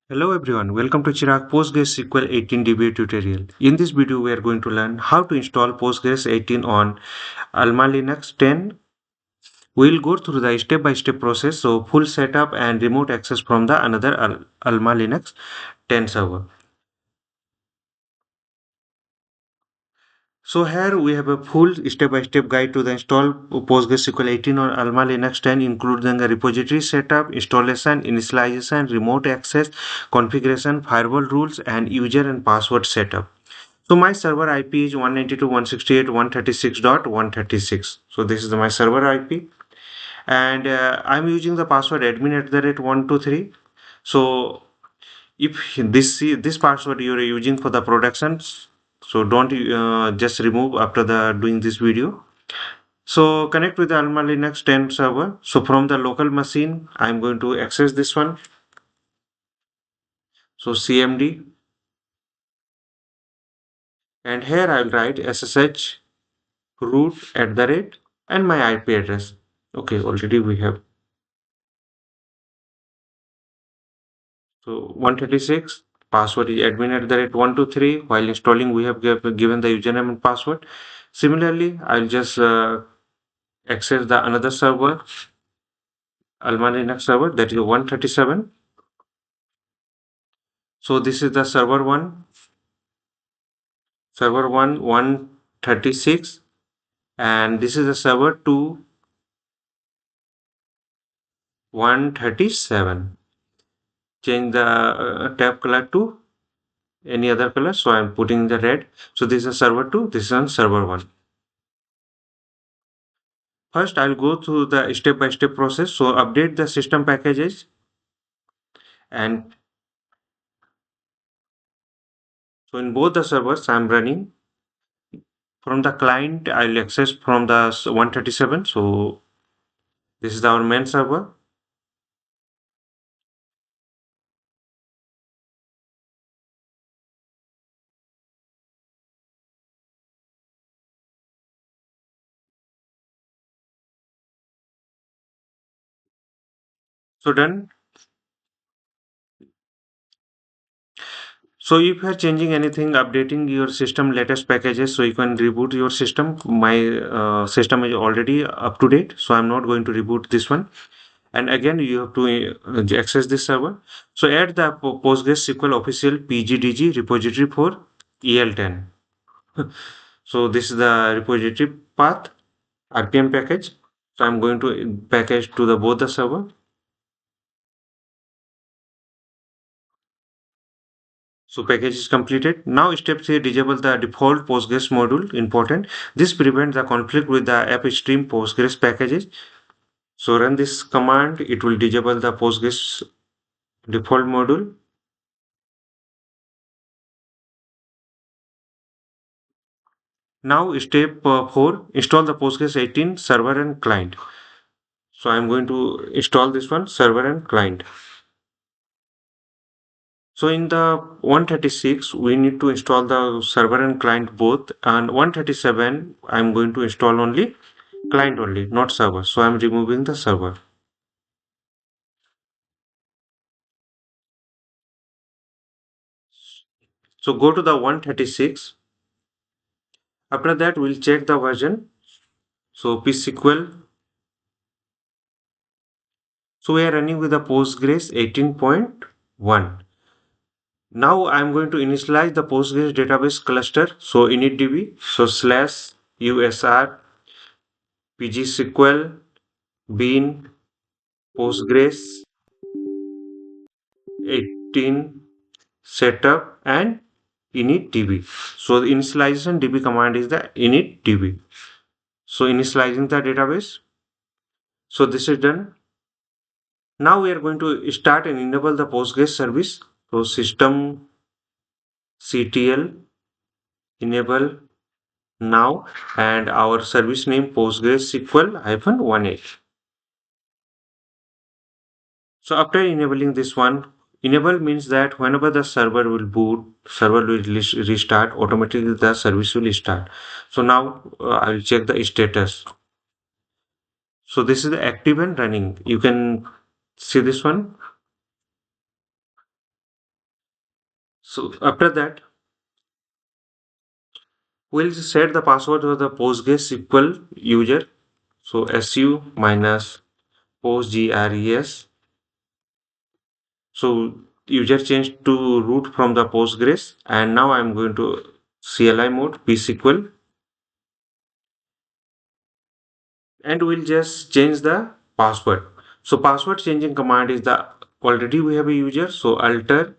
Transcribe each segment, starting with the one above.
Hello everyone, welcome to Chirag PostgresQL 18 DB tutorial. In this video, we are going to learn how to install Postgres 18 on AlmaLinux 10. We'll go through the step-by-step process, so full setup and remote access from the another AlmaLinux 10 server. So here we have a full step-by-step guide to the install PostgreSQL 18 on Alma Linux 10, including a repository setup, installation, initialization, remote access, configuration, firewall rules, and user and password setup. So my server IP is 192.168.136.136. So this is my server IP, and I'm using the password admin@123. So if this password you are using for the productions, so don't just remove after the doing this video. So connect with the Alma Linux 10 server. So from the local machine I'm going to access this one. So cmd, and here I'll write ssh root @ and my IP address. Okay, already we have. So 136, password is admin@123. While installing, we have given the username and password. Similarly, I'll just access the another server, Alma Linux server, that is 137. So this is the server 1 136, and this is the server 2 137. Change the tab color to any other color. So I'm putting the red. So this is server 2, this is on server 1. First, I'll go through the step-by-step process. So update the system packages, and so in both the servers I'm running. From the client, I'll access from the 137. So this is our main server. So done. So if you are changing anything, updating your system latest packages, so you can reboot your system. My system is already up to date, so I'm not going to reboot this one. And again, you have to access this server. So add the PostgreSQL official PGDG repository for EL10. So this is the repository path, RPM package. So I'm going to package to the both the server. So package is completed. Now step 3, disable the default Postgres module. Important. This prevents the conflict with the upstream Postgres packages. So run this command. It will disable the Postgres default module. Now step 4, install the Postgres 18 server and client. So I'm going to install this one, server and client. So in the 136, we need to install the server and client both, and 137, I'm going to install only client only, not server. So I'm removing the server. So go to the 136. After that, we'll check the version. So psql. So we are running with the Postgres 18.1. Now I'm going to initialize the Postgres database cluster. So initdb. So slash usr pgsql bin Postgres 18 setup and initdb. So the initialization db command is the initdb. So initializing the database. So this is done. Now we are going to start and enable the Postgres service. So systemctl enable now, and our service name PostgreSQL-18. So after enabling this one, enable means that whenever the server will boot, server will restart, automatically the service will start. So now I will check the status. So this is the active and running. You can see this one. So after that, we'll set the password of the PostgreSQL user. So su minus postgres. So user changed to root from the Postgres, and now I'm going to CLI mode psql, and we'll just change the password. So password changing command is the already we have a user, so alter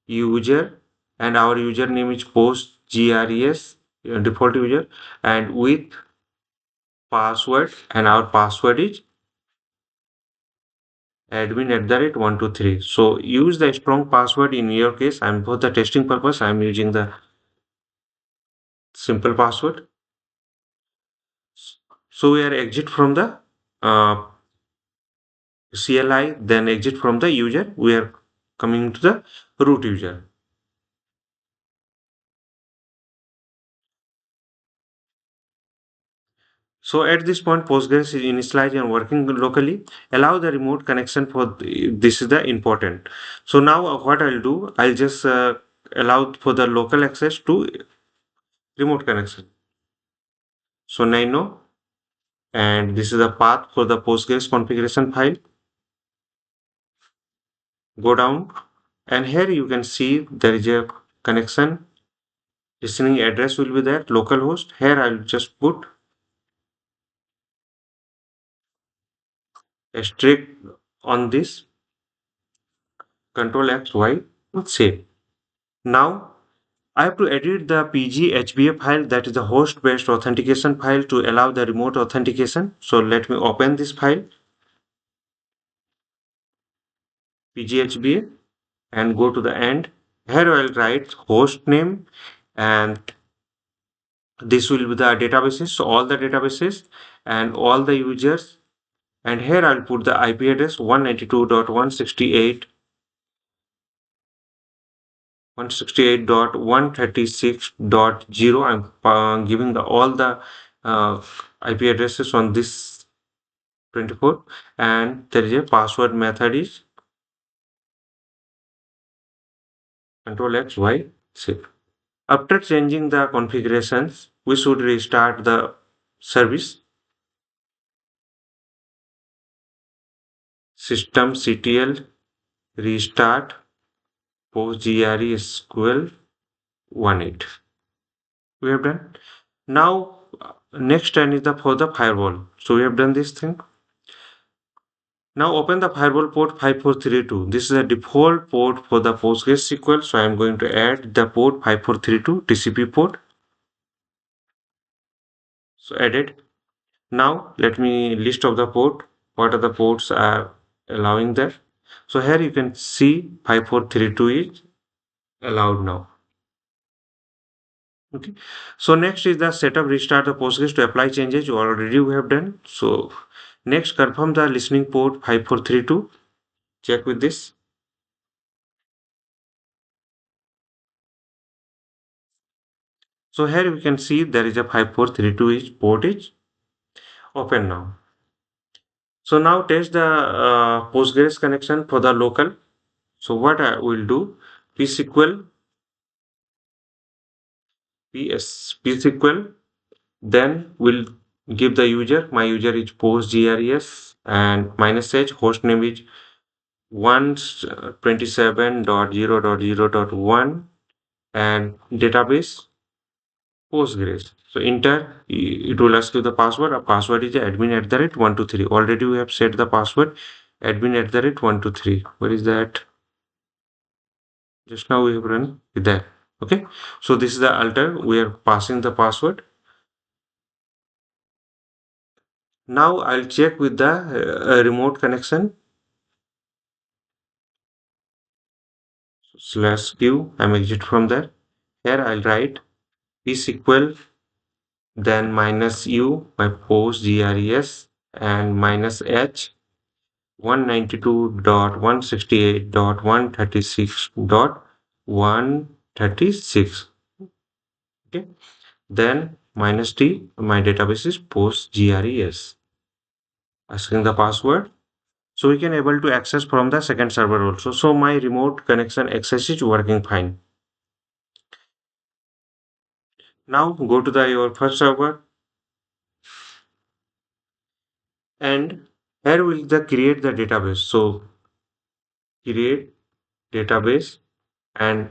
user, and our username is postgres, default user, and with password, and our password is admin@123. So use the strong password. In your case, I'm for the testing purpose, I'm using the simple password. So we are exit from the uh, CLI, then exit from the user. We are coming to the root user. So at this point, Postgres is initialized and working locally. Allow the remote connection for this is the important. So now what I'll do, I'll just allow for the local access to remote connection. So nano, and this is the path for the Postgres configuration file. Go down, and here you can see there is a connection. Listening address will be there, localhost. Here I'll just put a strict on this, Control X Y, save. Now I have to edit the pghba file, that is the host based authentication file, to allow the remote authentication. So let me open this file, pghba, and go to the end. Here I'll write host name, and this will be the databases, so all the databases and all the users. And here I'll put the IP address 192.168.136.0. I'm giving all the uh, IP addresses on this 24, and there is a password method is Control X Y save. After changing the configurations, we should restart the service. Systemctl restart postgresql 18. We have done. Now next turn is the for the firewall. So we have done this thing. Now open the firewall port 5432. This is a default port for the PostgreSQL. So I am going to add the port 5432 TCP port. So added. Now let me list of the port. What are the ports are allowing there? So here you can see 5432 is allowed now. Okay. So next is the setup restart the Postgres to apply changes. Already we have done. So next confirm the listening port 5432. Check with this. So here we can see there is a 5432 is port is open now. So now test the Postgres connection for the local. So what I will do, psql psql, then we'll give the user, my user is postgres, and minus h, host name is 127.0.0.1, and database Postgres. So enter, it will ask you the password. A password is admin@123. Already we have set the password admin@123. Where is that? Just now we have run with that. Okay. So this is the alter. We are passing the password. Now I'll check with the remote connection. /q. I'm exit from there. Here I'll write psql, then minus u, my postgres, and minus h, 192.168.136.136. Okay. Then minus t, my database is postgres. Asking the password. So we can able to access from the second server also. So my remote connection access is working fine. Now go to your first server, and here will create the database. So create database and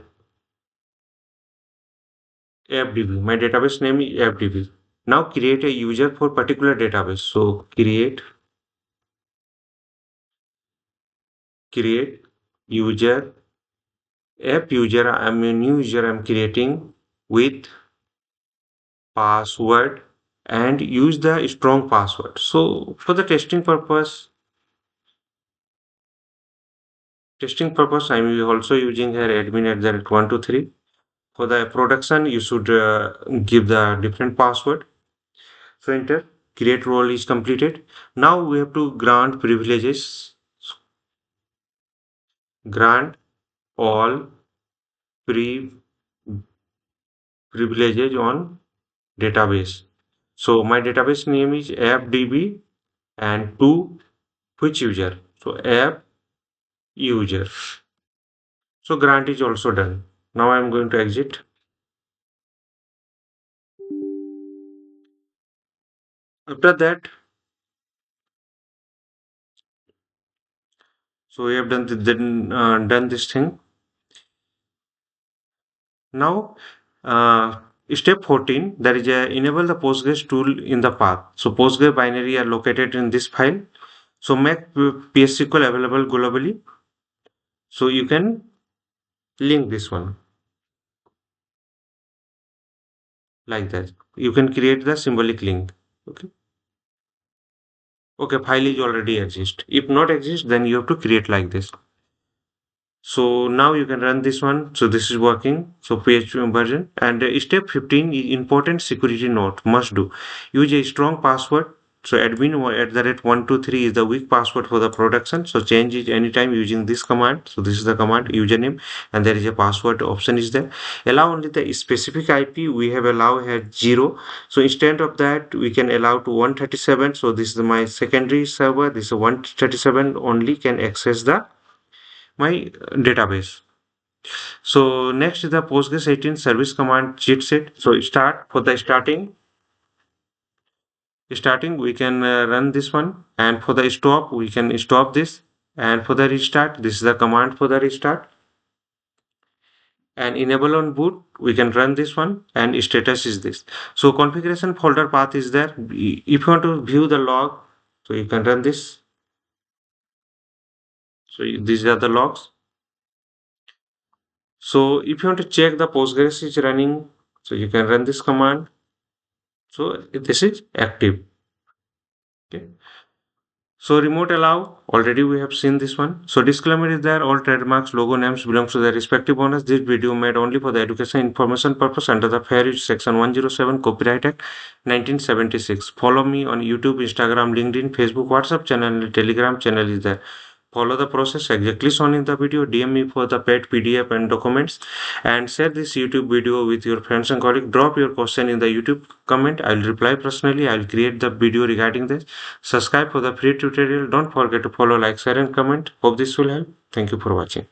FDB. My database name is FDB. Now create a user for particular database. So create user, app user. I'm a new user I'm creating with password, and use the strong password. So for the testing purpose, I'm also using here admin at the 123. For the production, you should give the different password. So enter. Create role is completed. Now we have to grant privileges. Grant all pre privileges on database. So my database name is appdb, and to which user? So app user. So grant is also done. Now I'm going to exit. After that, so we have done this thing. Now, step 14, there is a enable the Postgres tool in the path. So Postgres binary are located in this file. So make PSQL available globally. So you can link this one like that. You can create the symbolic link. Okay. Okay, file is already exist. If not exist, then you have to create like this. So now you can run this one. So this is working. So PHP version, and step 15 is important security note must do. Use a strong password. So admin at the rate 123 is the weak password for the production. So change it anytime using this command. So this is the command username, and there is a password option is there. Allow only the specific IP. We have allow here 0. So instead of that, we can allow to 137. So this is my secondary server. This is 137 only can access the my database. So next is the Postgres 18 service command cheat set. So start for the starting we can run this one, and for the stop we can stop this, and for the restart this is the command for the restart, and enable on boot we can run this one, and status is this. So configuration folder path is there. If you want to view the log, so you can run this. So these are the logs. So if you want to check the Postgres is running, so you can run this command. So this is active. Okay. So remote allow, already we have seen this one. So disclaimer is there, all trademarks, logo names belongs to their respective owners. This video made only for the education information purpose under the Fair Use Section 107 Copyright Act 1976. Follow me on YouTube, Instagram, LinkedIn, Facebook, WhatsApp channel, Telegram channel is there. Follow the process exactly shown in the video. DM me for the paid PDF and documents, and share this YouTube video with your friends and colleagues. Drop your question in the YouTube comment. I will reply personally. I will create the video regarding this. Subscribe for the free tutorial. Don't forget to follow, like, share, and comment. Hope this will help. Thank you for watching.